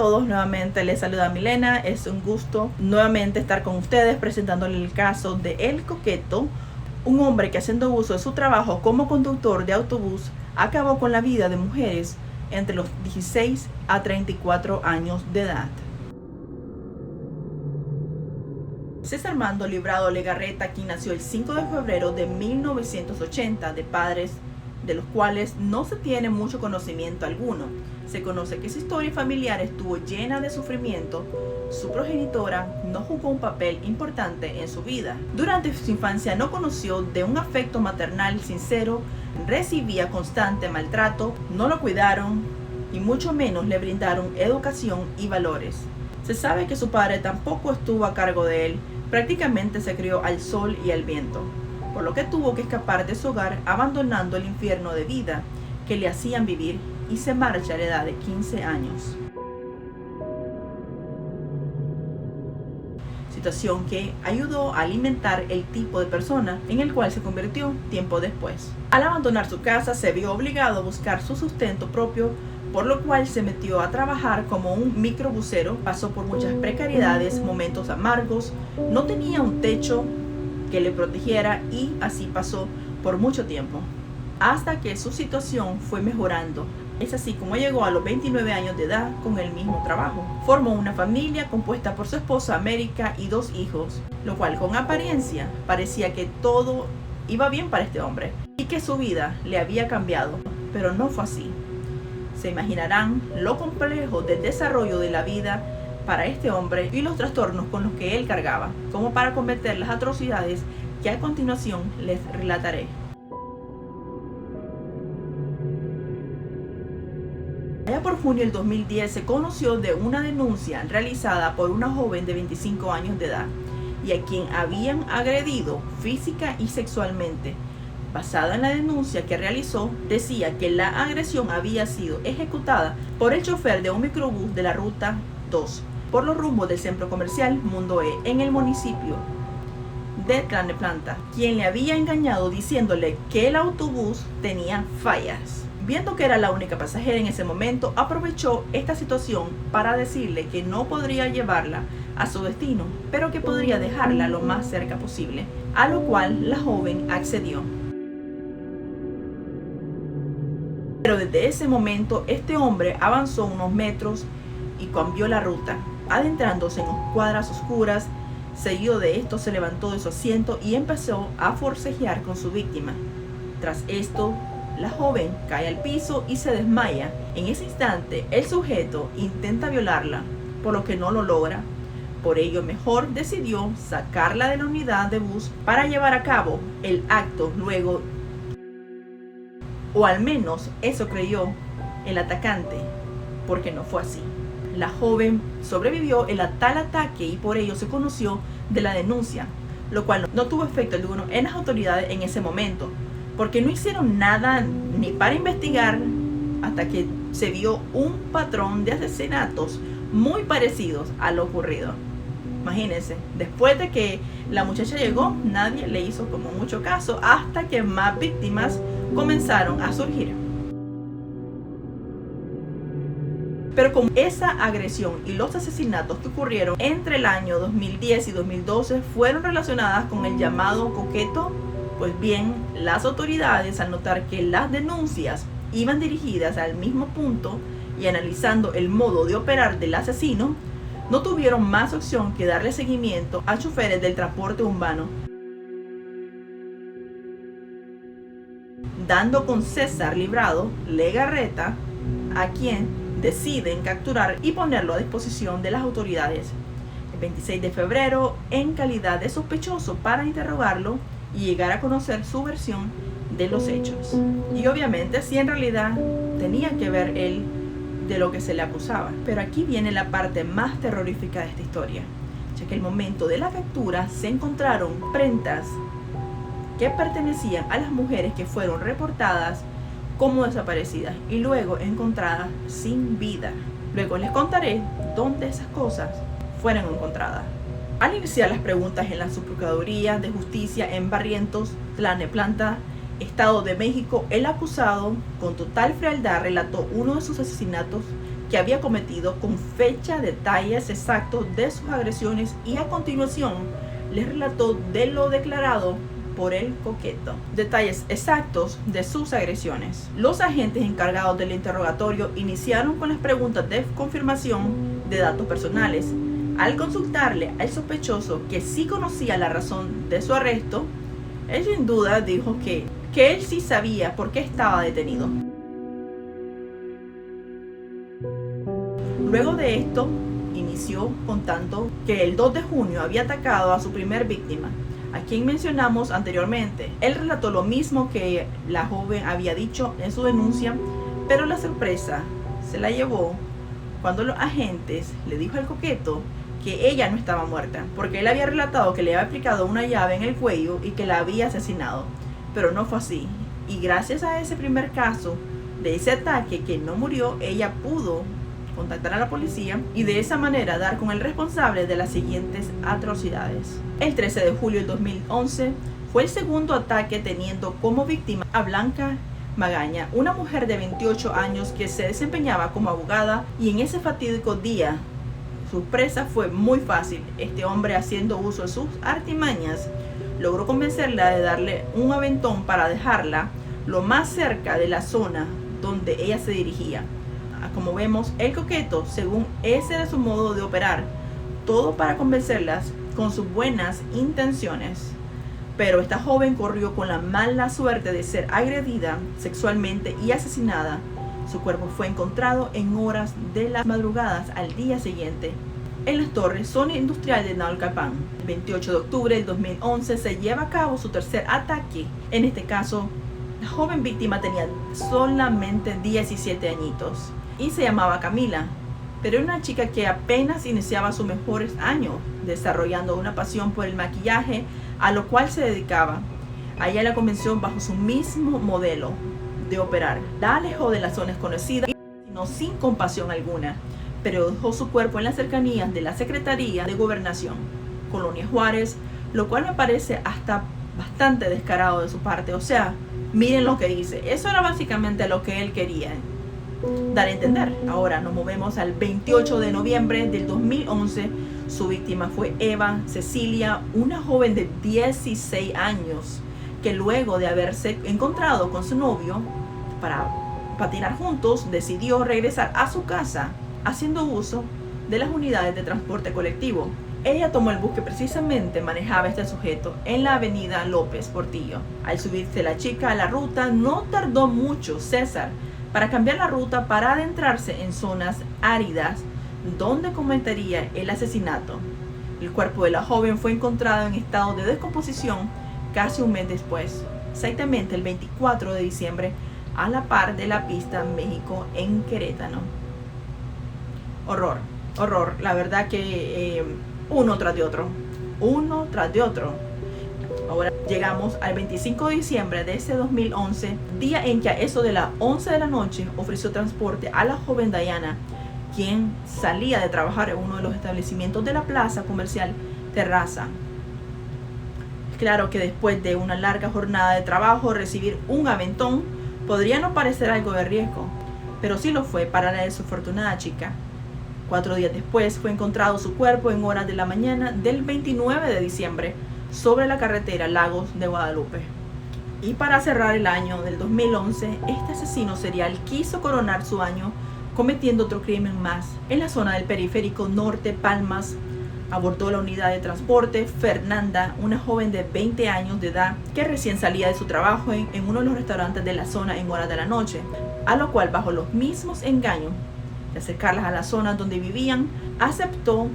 todos, nuevamente les saluda Milena. Es un gusto nuevamente estar con ustedes presentándole el caso de El Coqueto, un hombre que, haciendo uso de su trabajo como conductor de autobús, acabó con la vida de mujeres entre los 16 a 34 años de edad. César Armando Librado Legarreta, quien nació el 5 de febrero de 1980 de padres de los cuales no se tiene mucho conocimiento alguno. Se conoce que su historia familiar estuvo llena de sufrimiento. Su progenitora no jugó un papel importante en su vida. Durante su infancia no conoció de un afecto maternal sincero, recibía constante maltrato, no lo cuidaron y mucho menos le brindaron educación y valores. Se sabe que su padre tampoco estuvo a cargo de él, prácticamente se crió al sol y al viento, por lo que tuvo que escapar de su hogar abandonando el infierno de vida que le hacían vivir y se marcha a la edad de 15 años. Situación que ayudó a alimentar el tipo de persona en el cual se convirtió tiempo después. Al abandonar su casa se vio obligado a buscar su sustento propio, por lo cual se metió a trabajar como un microbusero. Pasó por muchas precariedades, momentos amargos, no tenía un techo que le protegiera y así pasó por mucho tiempo, hasta que su situación fue mejorando. Es así como llegó a los 29 años de edad con el mismo trabajo. Formó una familia compuesta por su esposa América y 2 hijos, lo cual con apariencia parecía que todo iba bien para este hombre y que su vida le había cambiado, pero no fue así. Se imaginarán lo complejo del desarrollo de la vida para este hombre y los trastornos con los que él cargaba, como para cometer las atrocidades que a continuación les relataré. Allá por junio del 2010 se conoció de una denuncia realizada por una joven de 25 años de edad y a quien habían agredido física y sexualmente. Basada en la denuncia que realizó, decía que la agresión había sido ejecutada por el chofer de un microbús de la ruta 2 por los rumbos del centro comercial Mundo E en el municipio de Tlalnepantla, quien le había engañado diciéndole que el autobús tenía fallas. Viendo que era la única pasajera en ese momento, aprovechó esta situación para decirle que no podría llevarla a su destino, pero que podría dejarla lo más cerca posible, a lo cual la joven accedió. Pero desde ese momento este hombre avanzó unos metros y cambió la ruta, adentrándose en cuadras oscuras. Seguido de esto se levantó de su asiento y empezó a forcejear con su víctima. Tras esto, la joven cae al piso y se desmaya. En ese instante, el sujeto intenta violarla, por lo que no lo logra. Por ello, mejor decidió sacarla de la unidad de bus para llevar a cabo el acto luego. O al menos eso creyó el atacante, porque no fue así. La joven sobrevivió el tal ataque y por ello se conoció de la denuncia, lo cual no tuvo efecto alguno en las autoridades en ese momento, porque no hicieron nada ni para investigar hasta que se vio un patrón de asesinatos muy parecidos a lo ocurrido. Imagínense, después de que la muchacha llegó, nadie le hizo como mucho caso hasta que más víctimas comenzaron a surgir. Pero con esa agresión y los asesinatos que ocurrieron entre el año 2010 y 2012 fueron relacionadas con el llamado coqueto, pues bien, las autoridades, al notar que las denuncias iban dirigidas al mismo punto y analizando el modo de operar del asesino, no tuvieron más opción que darle seguimiento a choferes del transporte urbano, dando con César Librado Legarreta, a quien deciden capturar y ponerlo a disposición de las autoridades el 26 de febrero en calidad de sospechoso para interrogarlo y llegar a conocer su versión de los hechos. Y obviamente si en realidad tenía que ver él de lo que se le acusaba. Pero aquí viene la parte más terrorífica de esta historia, ya que al momento de la captura se encontraron prendas que pertenecían a las mujeres que fueron reportadas como desaparecidas y luego encontradas sin vida. Luego les contaré dónde esas cosas fueron encontradas. Al iniciar las preguntas en la Subprocuraduría de Justicia en Barrientos, Tlalnepantla, Estado de México, el acusado con total frialdad relató uno de sus asesinatos que había cometido con fecha, detalles exactos de sus agresiones y a continuación les relató de lo declarado por el coqueto, detalles exactos de sus agresiones. Los agentes encargados del interrogatorio iniciaron con las preguntas de confirmación de datos personales. Al consultarle al sospechoso que sí conocía la razón de su arresto, él sin duda dijo que él sí sabía por qué estaba detenido. Luego de esto, inició contando que el 2 de junio había atacado a su primer víctima, a quien mencionamos anteriormente. Él relató lo mismo que la joven había dicho en su denuncia, pero la sorpresa se la llevó cuando los agentes le dijo al coqueto que ella no estaba muerta, porque él había relatado que le había aplicado una llave en el cuello y que la había asesinado, pero no fue así. Y gracias a ese primer caso de ese ataque que no murió, ella pudo contactar a la policía y de esa manera dar con el responsable de las siguientes atrocidades. El 13 de julio del 2011 fue el segundo ataque, teniendo como víctima a Blanca Magaña, una mujer de 28 años que se desempeñaba como abogada, y en ese fatídico día su presa fue muy fácil. Este hombre, haciendo uso de sus artimañas, logró convencerla de darle un aventón para dejarla lo más cerca de la zona donde ella se dirigía. Como vemos, el coqueto, según ese era su modo de operar, todo para convencerlas con sus buenas intenciones. Pero esta joven corrió con la mala suerte de ser agredida sexualmente y asesinada. Su cuerpo fue encontrado en horas de las madrugadas al día siguiente en las torres zona industrial de Naucalpan. El 28 de octubre del 2011 se lleva a cabo su tercer ataque. En este caso, la joven víctima tenía solamente 17 añitos y se llamaba Camila, pero era una chica que apenas iniciaba sus mejores años, desarrollando una pasión por el maquillaje, a lo cual se dedicaba. A ella la convenció bajo su mismo modelo de operar. La alejó de las zonas conocidas, sino sin compasión alguna, pero dejó su cuerpo en las cercanías de la Secretaría de Gobernación, Colonia Juárez, lo cual me parece hasta bastante descarado de su parte. O sea, miren lo que dice. Eso era básicamente lo que él quería dar a entender. Ahora nos movemos al 28 de noviembre del 2011. Su víctima fue Eva Cecilia, una joven de 16 años que luego de haberse encontrado con su novio para patinar juntos, decidió regresar a su casa haciendo uso de las unidades de transporte colectivo. Ella tomó el bus que precisamente manejaba este sujeto en la avenida López Portillo. Al subirse la chica a la ruta, no tardó mucho César para cambiar la ruta para adentrarse en zonas áridas donde cometería el asesinato. El cuerpo de la joven fue encontrado en estado de descomposición casi un mes después, exactamente el 24 de diciembre, a la par de la pista México en Querétaro. Horror, horror, la verdad que uno tras de otro. Ahora llegamos al 25 de diciembre de ese 2011, día en que a eso de las 11 de la noche ofreció transporte a la joven Diana, quien salía de trabajar en uno de los establecimientos de la plaza comercial Terraza. Claro que después de una larga jornada de trabajo, recibir un aventón podría no parecer algo de riesgo, pero sí lo fue para la desafortunada chica. 4 días después fue encontrado su cuerpo en horas de la mañana del 29 de diciembre sobre la carretera Lagos de Guadalupe. Y para cerrar el año del 2011, este asesino serial quiso coronar su año cometiendo otro crimen más en la zona del periférico norte Palmas. Abordó la unidad de transporte Fernanda, una joven de 20 años de edad que recién salía de su trabajo en uno de los restaurantes de la zona en horas de la noche, a lo cual, bajo los mismos engaños de acercarlas a la zona donde vivían, aceptó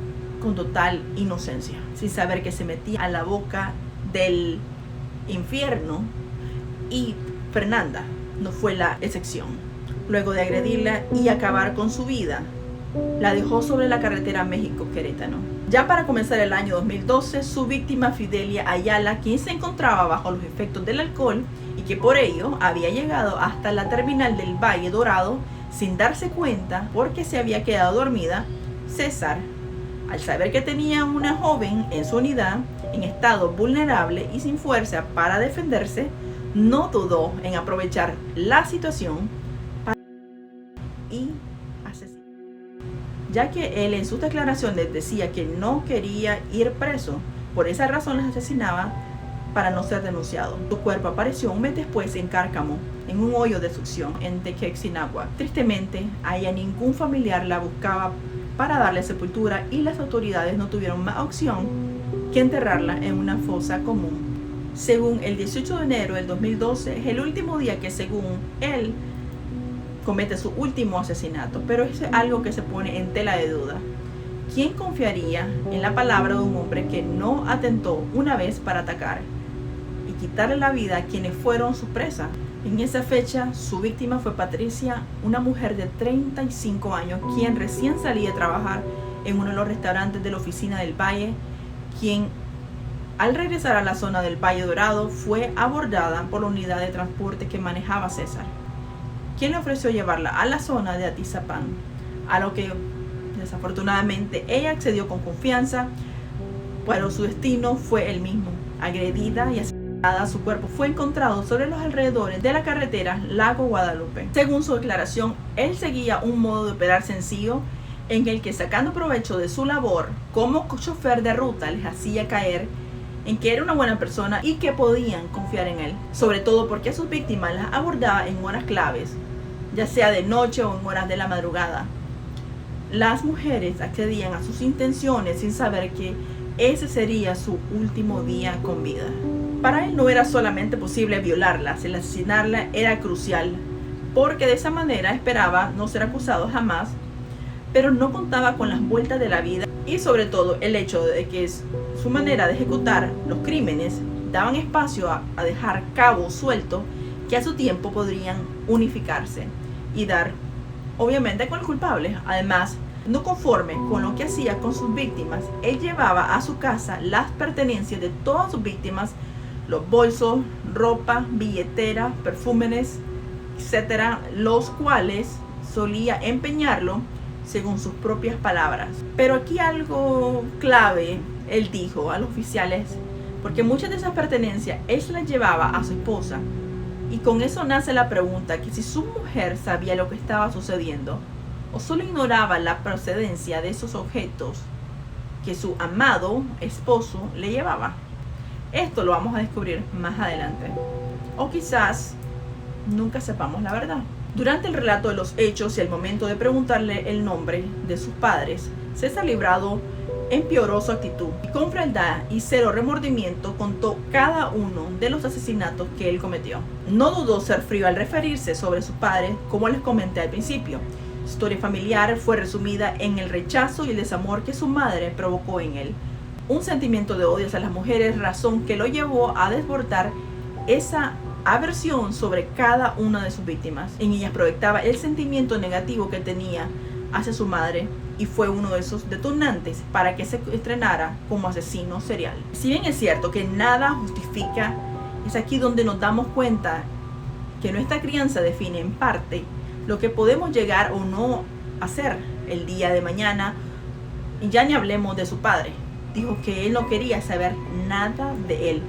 con total inocencia, sin saber que se metía a la boca del infierno, y Fernanda no fue la excepción. Luego de agredirla y acabar con su vida, la dejó sobre la carretera México-Querétaro. Ya para comenzar el año 2012, su víctima Fidelia Ayala, quien se encontraba bajo los efectos del alcohol y que por ello había llegado hasta la terminal del Valle Dorado sin darse cuenta porque se había quedado dormida, César, al saber que tenía una joven en su unidad en estado vulnerable y sin fuerza para defenderse, no dudó en aprovechar la situación y asesinar. ya que él en sus declaraciones decía que no quería ir preso. Por esa razón las asesinaba para no ser denunciado. Su cuerpo apareció un mes después en Cárcamo, en un hoyo de succión en Tequexinagua. Tristemente, a ella ningún familiar la buscaba para darle sepultura y las autoridades no tuvieron más opción que enterrarla en una fosa común. Según el 18 de enero del 2012, es el último día que según él comete su último asesinato, pero es algo que se pone en tela de duda. ¿Quién confiaría en la palabra de un hombre que no atentó una vez para atacar y quitarle la vida a quienes fueron su presa? En esa fecha, su víctima fue Patricia, una mujer de 35 años, quien recién salía de trabajar en uno de los restaurantes de la oficina del Valle, quien al regresar a la zona del Valle Dorado fue abordada por la unidad de transporte que manejaba César, quien le ofreció llevarla a la zona de Atizapán, a lo que desafortunadamente ella accedió con confianza, pero su destino fue el mismo. Agredida y asesinada, su cuerpo fue encontrado sobre los alrededores de la carretera Lago Guadalupe. Según su declaración, él seguía un modo de operar sencillo en el que, sacando provecho de su labor como chofer de ruta, les hacía caer en que era una buena persona y que podían confiar en él, sobre todo porque a sus víctimas las abordaba en horas claves, ya sea de noche o en horas de la madrugada. Las mujeres accedían a sus intenciones sin saber que ese sería su último día con vida. Para él no era solamente posible violarlas, el asesinarla era crucial, porque de esa manera esperaba no ser acusado jamás, pero no contaba con las vueltas de la vida y sobre todo el hecho de que su manera de ejecutar los crímenes daban espacio a dejar cabos sueltos que a su tiempo podrían unificarse y dar obviamente con los culpables. Además, no conforme con lo que hacía con sus víctimas, él llevaba a su casa las pertenencias de todas sus víctimas, los bolsos, ropa, billeteras, perfúmenes, etcétera, los cuales solía empeñarlo según sus propias palabras. Pero aquí algo clave, él dijo a los oficiales, porque muchas de esas pertenencias él se las llevaba a su esposa, y con eso nace la pregunta que si su mujer sabía lo que estaba sucediendo o solo ignoraba la procedencia de esos objetos que su amado esposo le llevaba. Esto lo vamos a descubrir más adelante, o quizás nunca sepamos la verdad. Durante el relato de los hechos y el momento de preguntarle el nombre de sus padres, César Librado empeoró su actitud y con frialdad y cero remordimiento contó cada uno de los asesinatos que él cometió. No dudó ser frío al referirse sobre sus padres, como les comenté al principio. Su historia familiar fue resumida en el rechazo y el desamor que su madre provocó en él. Un sentimiento de odio hacia las mujeres, razón que lo llevó a desbordar esa aversión sobre cada una de sus víctimas. En ellas proyectaba el sentimiento negativo que tenía hacia su madre y fue uno de esos detonantes para que se estrenara como asesino serial. Si bien es cierto que nada justifica, es aquí donde nos damos cuenta que nuestra crianza define en parte lo que podemos llegar o no hacer el día de mañana. Y ya ni hablemos de su padre. Dijo que él no quería saber nada de él.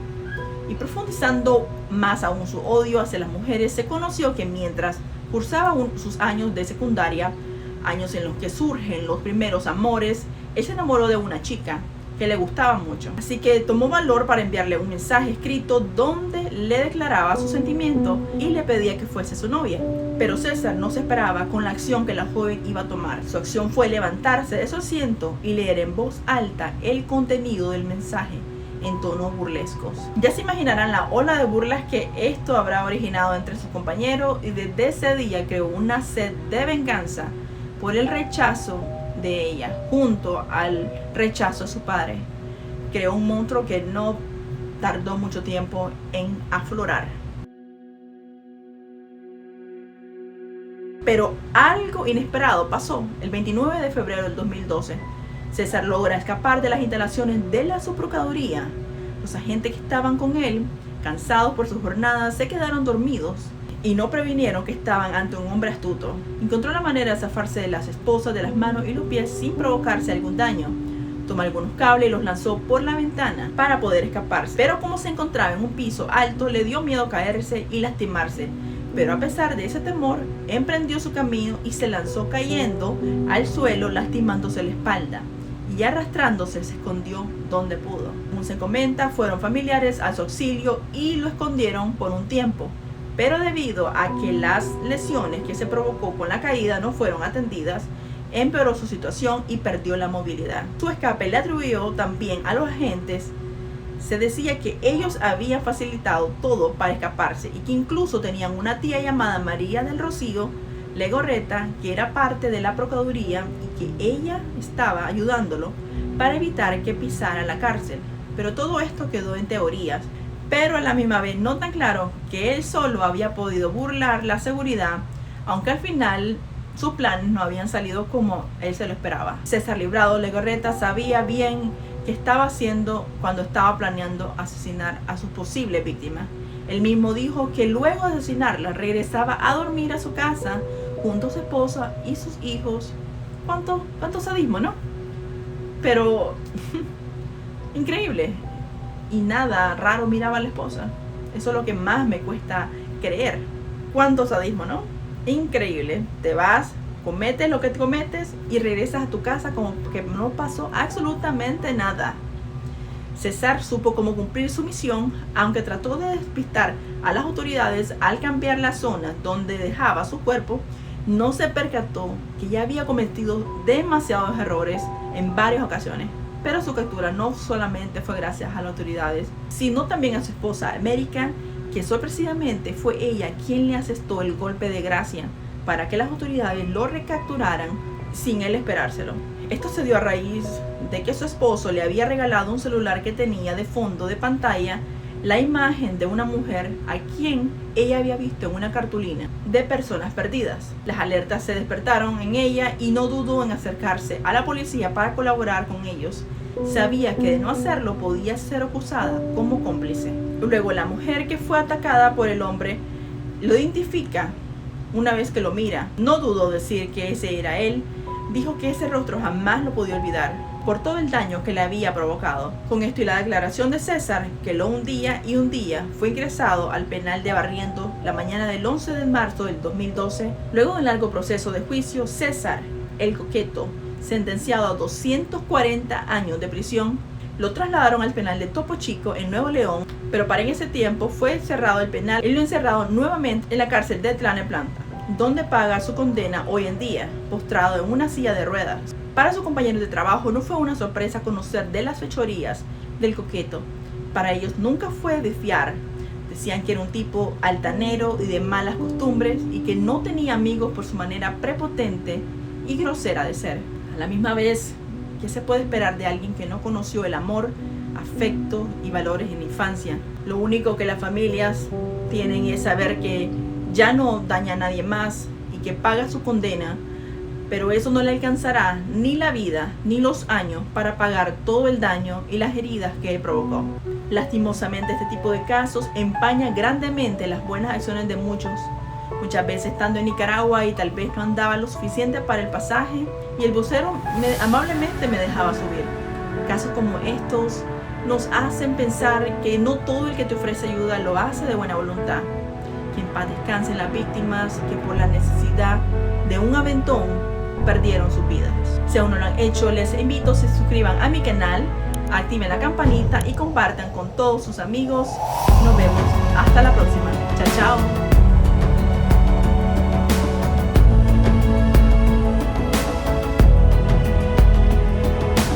Y profundizando más aún su odio hacia las mujeres, se conoció que mientras cursaba sus años de secundaria, años en los que surgen los primeros amores, él se enamoró de una chica que le gustaba mucho. Así que tomó valor para enviarle un mensaje escrito donde le declaraba su sentimiento y le pedía que fuese su novia. Pero César no se esperaba con la acción que la joven iba a tomar. Su acción fue levantarse de su asiento y leer en voz alta el contenido del mensaje en tonos burlescos. Ya se imaginarán la ola de burlas que esto habrá originado entre sus compañeros, y desde ese día creó una sed de venganza por el rechazo de ella, junto al rechazo de su padre. Creó un monstruo que no tardó mucho tiempo en aflorar. Pero algo inesperado pasó. El 29 de febrero del 2012, César logra escapar de las instalaciones de la subprocuraduría. Los agentes que estaban con él, cansados por sus jornadas, se quedaron dormidos y no previnieron que estaban ante un hombre astuto. Encontró la manera de zafarse de las esposas de las manos y los pies sin provocarse algún daño. Tomó algunos cables y los lanzó por la ventana para poder escaparse. Pero como se encontraba en un piso alto, le dio miedo caerse y lastimarse. Pero a pesar de ese temor, emprendió su camino y se lanzó cayendo al suelo, lastimándose la espalda, y arrastrándose se escondió donde pudo. Como se comenta, fueron familiares a su auxilio y lo escondieron por un tiempo, pero debido a que las lesiones que se provocó con la caída no fueron atendidas, empeoró su situación y perdió la movilidad. Su escape le atribuyó también a los agentes. Se decía que ellos habían facilitado todo para escaparse y que incluso tenían una tía llamada María del Rocío Legorreta, que era parte de la Procuraduría, y que ella estaba ayudándolo para evitar que pisara la cárcel. Pero todo esto quedó en teorías, pero a la misma vez no tan claro que él solo había podido burlar la seguridad, aunque al final sus planes no habían salido como él se lo esperaba. César Librado Legorreta sabía bien qué estaba haciendo cuando estaba planeando asesinar a sus posibles víctimas. Él mismo dijo que luego de asesinarla regresaba a dormir a su casa junto a su esposa y sus hijos. ¿Cuánto sadismo, no? Pero increíble. Y nada raro miraba a la esposa. Eso es lo que más me cuesta creer. ¿Cuánto sadismo, no? Increíble. Te vas, cometes lo que te cometes y regresas a tu casa como que no pasó absolutamente nada. César supo cómo cumplir su misión, aunque trató de despistar a las autoridades al cambiar la zona donde dejaba su cuerpo. No se percató que ya había cometido demasiados errores en varias ocasiones. Pero su captura no solamente fue gracias a las autoridades, sino también a su esposa América, que sorpresivamente fue ella quien le asestó el golpe de gracia para que las autoridades lo recapturaran sin él esperárselo. Esto se dio a raíz de que su esposo le había regalado un celular que tenía de fondo de pantalla la imagen de una mujer a quien ella había visto en una cartulina de personas perdidas. Las alertas se despertaron en ella y no dudó en acercarse a la policía para colaborar con ellos. Sabía que de no hacerlo podía ser acusada como cómplice. Luego la mujer que fue atacada por el hombre lo identifica una vez que lo mira. No dudó decir que ese era él. Dijo que ese rostro jamás lo podía olvidar por todo el daño que le había provocado. Con esto y la declaración de César, que lo un día fue ingresado al penal de Barrientos la mañana del 11 de marzo del 2012. Luego de un largo proceso de juicio, César, el Coqueto, sentenciado a 240 años de prisión, lo trasladaron al penal de Topo Chico en Nuevo León, pero para en ese tiempo fue cerrado el penal y lo encerrado nuevamente en la cárcel de Tlalnepantla, donde paga su condena hoy en día, postrado en una silla de ruedas. Para sus compañeros de trabajo no fue una sorpresa conocer de las fechorías del Coqueto. Para ellos nunca fue de fiar. Decían que era un tipo altanero y de malas costumbres y que no tenía amigos por su manera prepotente y grosera de ser. A la misma vez, ¿qué se puede esperar de alguien que no conoció el amor, afecto y valores en la infancia? Lo único que las familias tienen es saber que ya no daña a nadie más y que paga su condena, pero eso no le alcanzará ni la vida ni los años para pagar todo el daño y las heridas que provocó. Lastimosamente, este tipo de casos empaña grandemente las buenas acciones de muchos. Muchas veces estando en Nicaragua y tal vez no andaba lo suficiente para el pasaje y el vocero amablemente me dejaba subir. Casos como estos nos hacen pensar que no todo el que te ofrece ayuda lo hace de buena voluntad. Que en paz descansen las víctimas que por la necesidad de un aventón perdieron sus vidas. Si aún no lo han hecho, les invito a que se suscriban a mi canal, activen la campanita y compartan con todos sus amigos. Nos vemos hasta la próxima.